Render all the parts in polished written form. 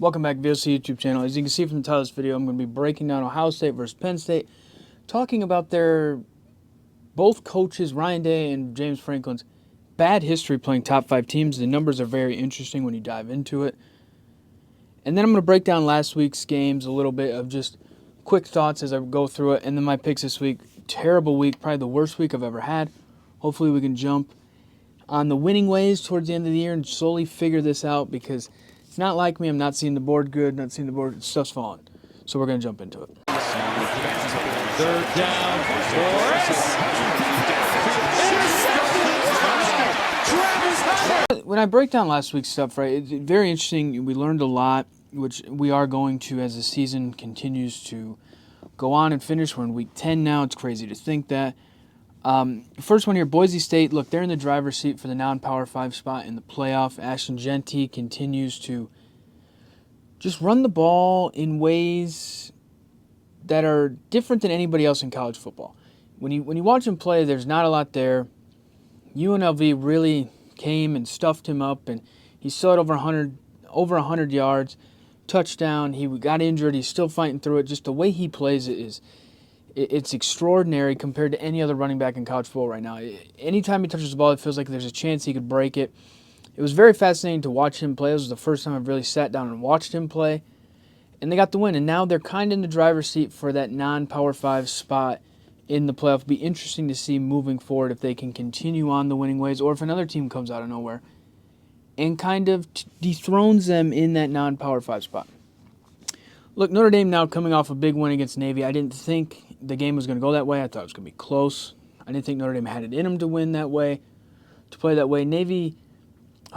Welcome back to V.O.C. YouTube channel. As you can see from the title of this video, I'm going to be breaking down Ohio State versus Penn State, talking about both coaches, Ryan Day and James Franklin's bad history playing top 5 teams. The numbers are very interesting when you dive into it. And then I'm going to break down last week's games, a little bit of just quick thoughts as I go through it, and then my picks this week. Terrible week, probably the worst week I've ever had. Hopefully we can jump on the winning ways towards the end of the year and slowly figure this out, because it's not like me. I'm not seeing the board good, not seeing the board. Stuff's falling. So we're going to jump into it. Third down, When I break down last week's stuff, right, it's very interesting. We learned a lot, which we are going to as the season continues to go on and finish. We're in week 10 now. It's crazy to think that. First one here, Boise State. Look, they're in the driver's seat for the non-Power 5 spot in the playoff. Ashton Jeanty continues to just run the ball in ways that are different than anybody else in college football. When you watch him play, there's not a lot there. UNLV really came and stuffed him up, and he still had over 100 yards, touchdown. He got injured. He's still fighting through it. Just the way he plays it it's extraordinary compared to any other running back in college football right now. Anytime he touches the ball, it feels like there's a chance he could break it. It was very fascinating to watch him play. This was the first time I've really sat down and watched him play. And they got the win. And now they're kind of in the driver's seat for that non-Power 5 spot in the playoff. It'll be interesting to see moving forward if they can continue on the winning ways, or if another team comes out of nowhere and kind of dethrones them in that non-Power 5 spot. Look, Notre Dame now coming off a big win against Navy. I didn't think the game was going to go that way. I thought it was going to be close. I didn't think Notre Dame had it in them to win that way, to play that way. Navy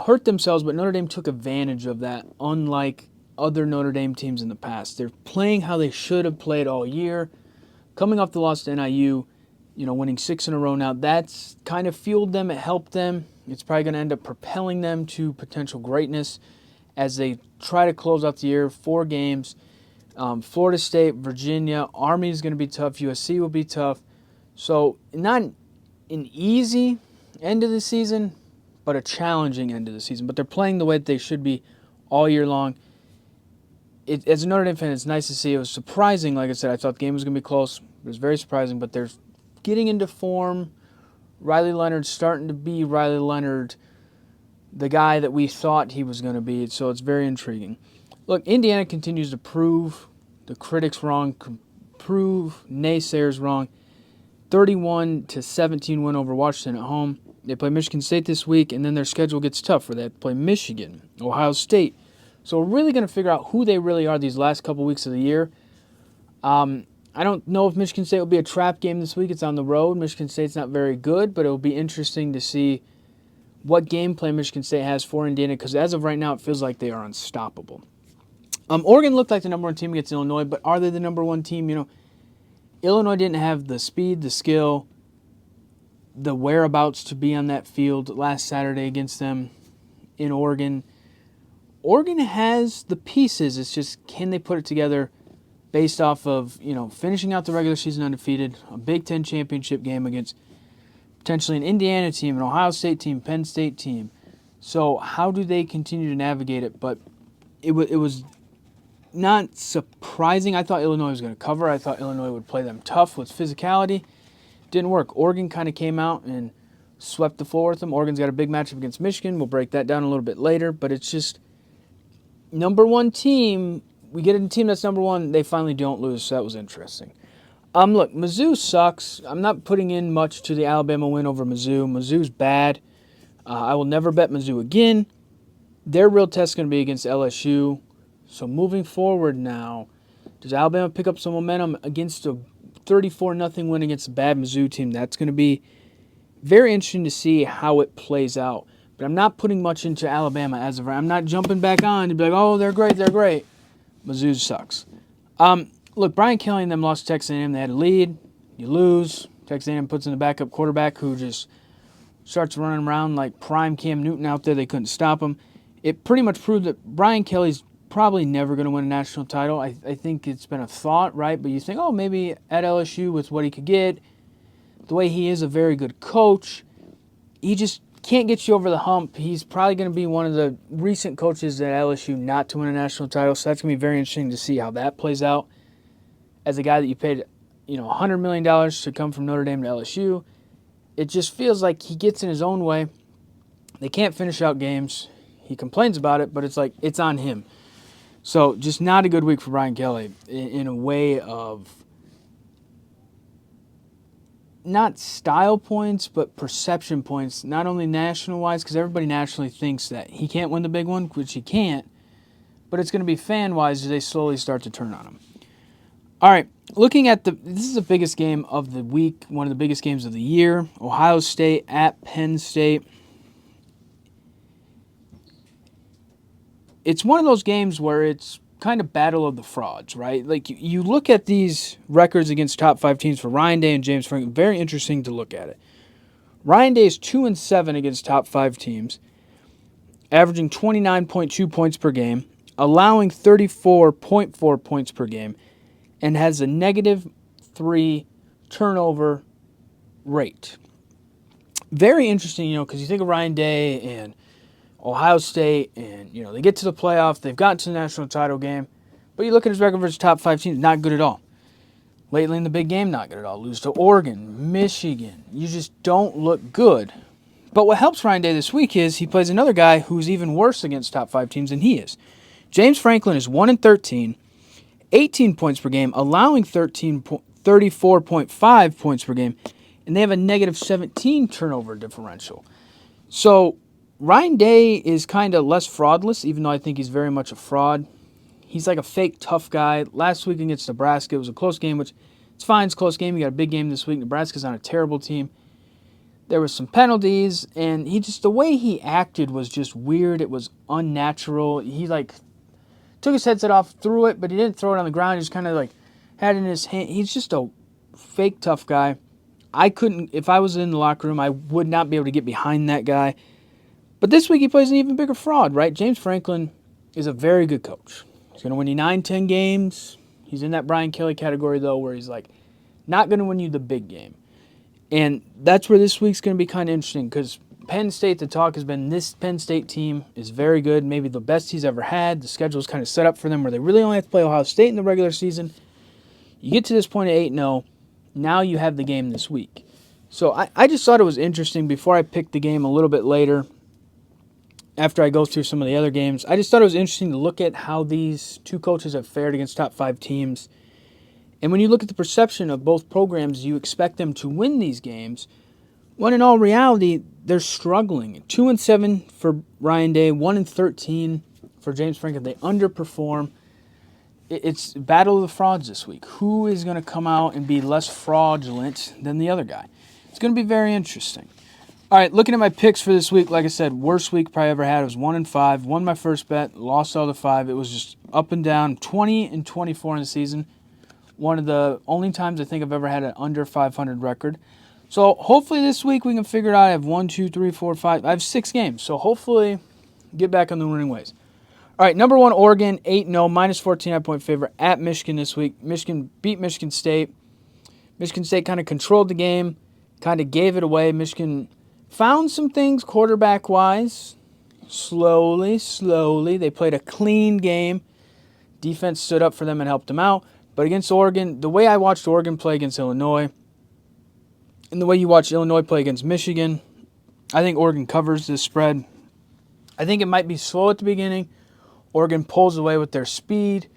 hurt themselves, but Notre Dame took advantage of that, unlike other Notre Dame teams in the past. They're playing how they should have played all year. Coming off the loss to NIU, winning 6 in a row now, that's kind of fueled them. It helped them. It's probably going to end up propelling them to potential greatness as they try to close out the year. 4 games. Florida State, Virginia, Army is going to be tough. USC will be tough. So not an easy end of the season, but a challenging end of the season. But they're playing the way that they should be all year long. As a Notre Dame fan, it's nice to see. It was surprising. Like I said, I thought the game was going to be close. It was very surprising, but they're getting into form. Riley Leonard's starting to be Riley Leonard, the guy that we thought he was going to be. So it's very intriguing. Look, Indiana continues to prove the critics wrong, prove naysayers wrong. 31-17 win over Washington at home. They play Michigan State this week, and then their schedule gets tough where they have to play Michigan, Ohio State. So we're really going to figure out who they really are these last couple weeks of the year. I don't know if Michigan State will be a trap game this week. It's on the road. Michigan State's not very good, but it will be interesting to see what gameplay Michigan State has for Indiana, because as of right now, it feels like they are unstoppable. Oregon looked like the number 1 team against Illinois, but are they the number 1 team? Illinois didn't have the speed, the skill, the whereabouts to be on that field last Saturday against them in Oregon. Oregon has the pieces. It's just, can they put it together based off of, finishing out the regular season undefeated, a Big Ten championship game against potentially an Indiana team, an Ohio State team, Penn State team. So how do they continue to navigate it? But it was not surprising. I thought Illinois was going to cover. I thought Illinois would play them tough with physicality. Didn't work. Oregon kind of came out and swept the floor with them. Oregon's got a big matchup against Michigan. We'll break that down a little bit later. But it's just number 1 team. We get a team that's number 1. They finally don't lose. So that was interesting. Look, Mizzou sucks. I'm not putting in much to the Alabama win over Mizzou. Mizzou's bad. I will never bet Mizzou again. Their real test is going to be against LSU. So moving forward now, does Alabama pick up some momentum against a 34-0 win against a bad Mizzou team? That's going to be very interesting to see how it plays out. But I'm not putting much into Alabama as of right. I'm not jumping back on to be like, oh, they're great, they're great. Mizzou sucks. Look, Brian Kelly and them lost to Texas A&M. They had a lead. You lose. Texas A&M puts in the backup quarterback who just starts running around like prime Cam Newton out there. They couldn't stop him. It pretty much proved that Brian Kelly's probably never going to win a national title. I think it's been a thought, right? But you think, oh, maybe at LSU with what he could get, the way he is a very good coach, he just can't get you over the hump. He's probably going to be one of the recent coaches at LSU not to win a national title, so that's going to be very interesting to see how that plays out. As a guy that you paid, $100 million to come from Notre Dame to LSU, it just feels like he gets in his own way. They can't finish out games. He complains about it, but it's like it's on him. So just not a good week for Brian Kelly in a way of not style points, but perception points, not only national-wise, because everybody nationally thinks that he can't win the big one, which he can't, but it's going to be fan-wise as they slowly start to turn on him. All right, looking at this is the biggest game of the week, one of the biggest games of the year, Ohio State at Penn State. It's one of those games where it's kind of battle of the frauds, right? Like you look at these records against top 5 teams for Ryan Day and James Franklin, very interesting to look at it. Ryan Day is 2-7 against top 5 teams, averaging 29.2 points per game, allowing 34.4 points per game, and has a -3 turnover rate. Very interesting, because you think of Ryan Day and Ohio State, and they get to the playoff, they've gotten to the national title game, but you look at his record versus top 5 teams, not good at all. Lately in the big game, not good at all. Lose to Oregon, Michigan. You just don't look good. But what helps Ryan Day this week is he plays another guy who's even worse against top 5 teams than he is. James Franklin is 1-13, 18 points per game, allowing 34.5 points per game, and they have a -17 turnover differential. So Ryan Day is kind of less fraudless, even though I think he's very much a fraud. He's like a fake tough guy. Last week against Nebraska, it was a close game, which it's fine. It's a close game. You got a big game this week. Nebraska's on a terrible team. There was some penalties, and the way he acted was just weird. It was unnatural. He took his headset off, threw it, but he didn't throw it on the ground. He just kind of had it in his hand. He's just a fake tough guy. If I was in the locker room, I would not be able to get behind that guy. But this week he plays an even bigger fraud, right? James Franklin is a very good coach. He's going to win you 9-10 games. He's in that Brian Kelly category, though, where he's not going to win you the big game. And that's where this week's going to be kind of interesting, because Penn State, the talk has been this Penn State team is very good, maybe the best he's ever had. The schedule is kind of set up for them where they really only have to play Ohio State in the regular season. You get to this point at 8-0, now you have the game this week. So I just thought it was interesting before I picked the game a little bit later, after I go through some of the other games. I just thought it was interesting to look at how these two coaches have fared against top 5 teams. And when you look at the perception of both programs, you expect them to win these games, when in all reality, they're struggling. 2-7 for Ryan Day, 1-13 for James Franklin. They underperform. It's battle of the frauds this week. Who is going to come out and be less fraudulent than the other guy? It's going to be very interesting. All right, looking at my picks for this week, like I said, worst week probably ever had. It was 1-5. Won my first bet, lost all the 5. It was just up and down. 20-24 in the season. One of the only times I think I've ever had an under 500 record. So hopefully this week we can figure it out. I have 1, 2, 3, 4, 5. I have 6 games. So hopefully get back on the winning ways. All right, number 1, Oregon, 8-0, -14.5-point favorite at Michigan this week. Michigan beat Michigan State. Michigan State kind of controlled the game, kind of gave it away. Michigan found some things quarterback-wise. Slowly. They played a clean game. Defense stood up for them and helped them out. But against Oregon, the way I watched Oregon play against Illinois, and the way you watch Illinois play against Michigan, I think Oregon covers this spread. I think it might be slow at the beginning. Oregon pulls away with their speed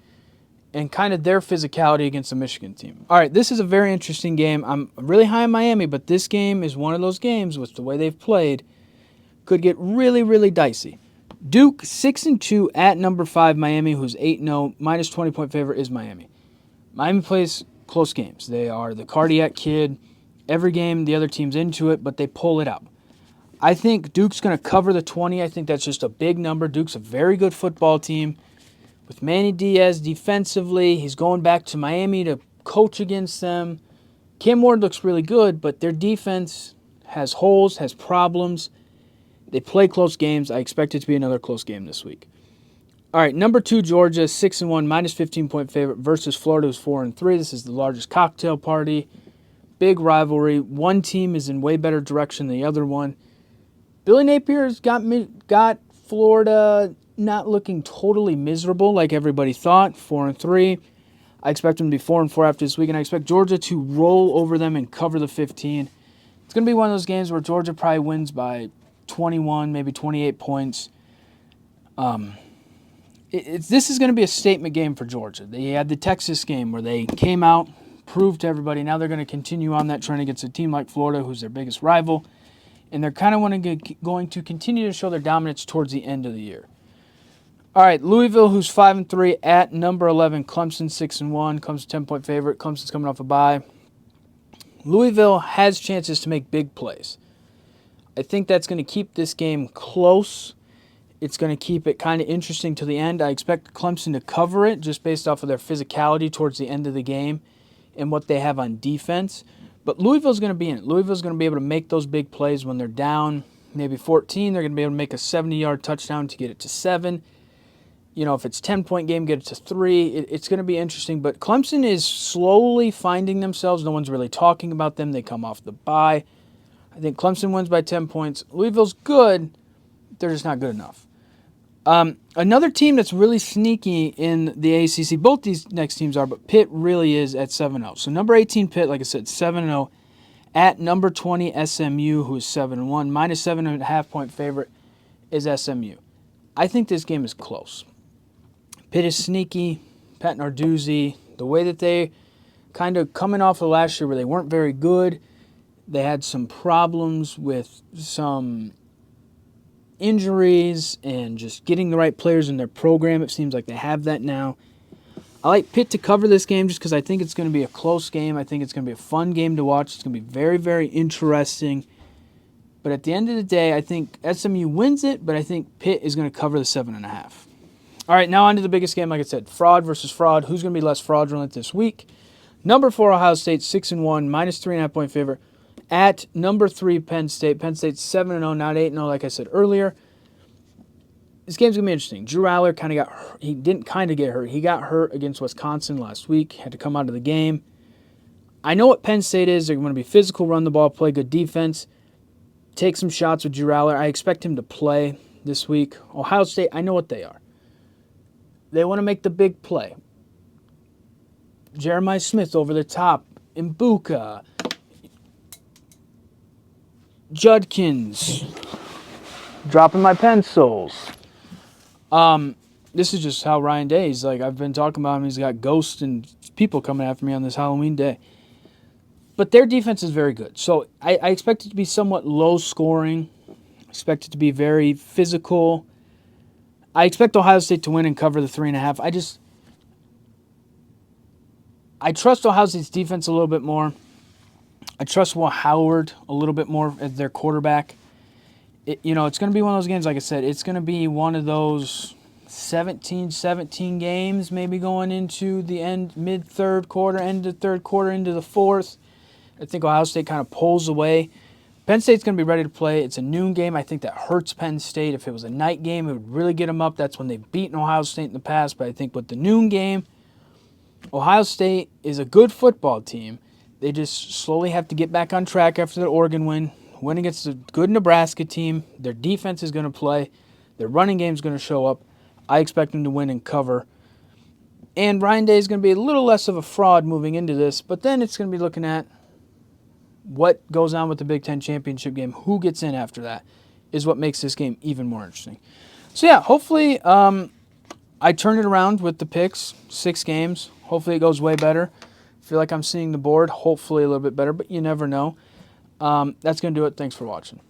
and kind of their physicality against the Michigan team. All right, this is a very interesting game. I'm really high on Miami, but this game is one of those games with the way they've played could get really, really dicey. Duke, 6-2 at number 5 Miami, who's 8-0, -20-point favorite is Miami. Miami plays close games. They are the cardiac kid. Every game, the other team's into it, but they pull it out. I think Duke's going to cover the 20. I think that's just a big number. Duke's a very good football team. With Manny Diaz defensively, he's going back to Miami to coach against them. Cam Ward looks really good, but their defense has holes, has problems. They play close games. I expect it to be another close game this week. All right, number 2, Georgia, 6-1, -15-point favorite versus Florida, who's 4-3. This is the largest cocktail party. Big rivalry. One team is in way better direction than the other one. Billy Napier's got Florida not looking totally miserable like everybody thought. 4-3. I expect them to be 4-4 after this week, and I expect Georgia to roll over them and cover the 15. It's going to be one of those games where Georgia probably wins by 21, maybe 28 points. This is going to be a statement game for Georgia. They had the Texas game where they came out, proved to everybody. Now they're going to continue on that trend against a team like Florida, who's their biggest rival. And they're kind of going to continue to show their dominance towards the end of the year. All right, Louisville, who's 5-3 at number 11, Clemson 6-1. Clemson 10-point favorite. Clemson's coming off a bye. Louisville has chances to make big plays. I think that's going to keep this game close. It's going to keep it kind of interesting to the end. I expect Clemson to cover it just based off of their physicality towards the end of the game and what they have on defense. But Louisville's going to be in it. Louisville's going to be able to make those big plays when they're down maybe 14. They're going to be able to make a 70-yard touchdown to get it to 7. You know, if it's a 10-point game, get it to 3. It's going to be interesting. But Clemson is slowly finding themselves. No one's really talking about them. They come off the bye. I think Clemson wins by 10 points. Louisville's good. They're just not good enough. Another team that's really sneaky in the ACC, both these next teams are, but Pitt really is at 7-0. So number 18 Pitt, like I said, 7-0. At number 20 SMU, who is 7-1. Minus 7.5-point favorite is SMU. I think this game is close. Pitt is sneaky. Pat Narduzzi, the way that they kind of coming off of last year where they weren't very good, they had some problems with some injuries and just getting the right players in their program. It seems like they have that now. I like Pitt to cover this game just because I think it's going to be a close game. I think it's going to be a fun game to watch. It's going to be very, very interesting. But at the end of the day, I think SMU wins it, but I think Pitt is going to cover the 7.5. All right, now on to the biggest game. Like I said, fraud versus fraud. Who's going to be less fraudulent this week? Number 4 Ohio State, 6-1, minus 3.5-point favorite. At number 3 Penn State. Penn State's 7-0, not 8-0 like I said earlier. This game's going to be interesting. Drew Aller kind of got hurt. He didn't kind of get hurt. He got hurt against Wisconsin last week. Had to come out of the game. I know what Penn State is. They're going to be physical, run the ball, play good defense, take some shots with Drew Aller. I expect him to play this week. Ohio State, I know what they are. They want to make the big play. Jeremiah Smith over the top. Mbuka. Judkins. Dropping my pencils. This is just how Ryan Day is. Like, I've been talking about him. He's got ghosts and people coming after me on this Halloween day. But their defense is very good. So I expect it to be somewhat low scoring. I expect it to be very physical. I expect Ohio State to win and cover the 3.5. I trust Ohio State's defense a little bit more. I trust Will Howard a little bit more as their quarterback. It's going to be one of those games, like I said, it's going to be one of those 17 games maybe going into the end, mid-third quarter, end of the third quarter, into the fourth. I think Ohio State kind of pulls away. Penn State's going to be ready to play. It's a noon game. I think that hurts Penn State. If it was a night game, it would really get them up. That's when they've beaten Ohio State in the past. But I think with the noon game, Ohio State is a good football team. They just slowly have to get back on track after the Oregon win against a good Nebraska team. Their defense is going to play. Their running game is going to show up. I expect them to win and cover. And Ryan Day is going to be a little less of a fraud moving into this, but then it's going to be looking at what goes on with the Big Ten championship game. Who gets in after that is what makes this game even more interesting. So, yeah, hopefully I turn it around with the picks, 6 games. Hopefully it goes way better. I feel like I'm seeing the board hopefully a little bit better, but you never know. That's going to do it. Thanks for watching.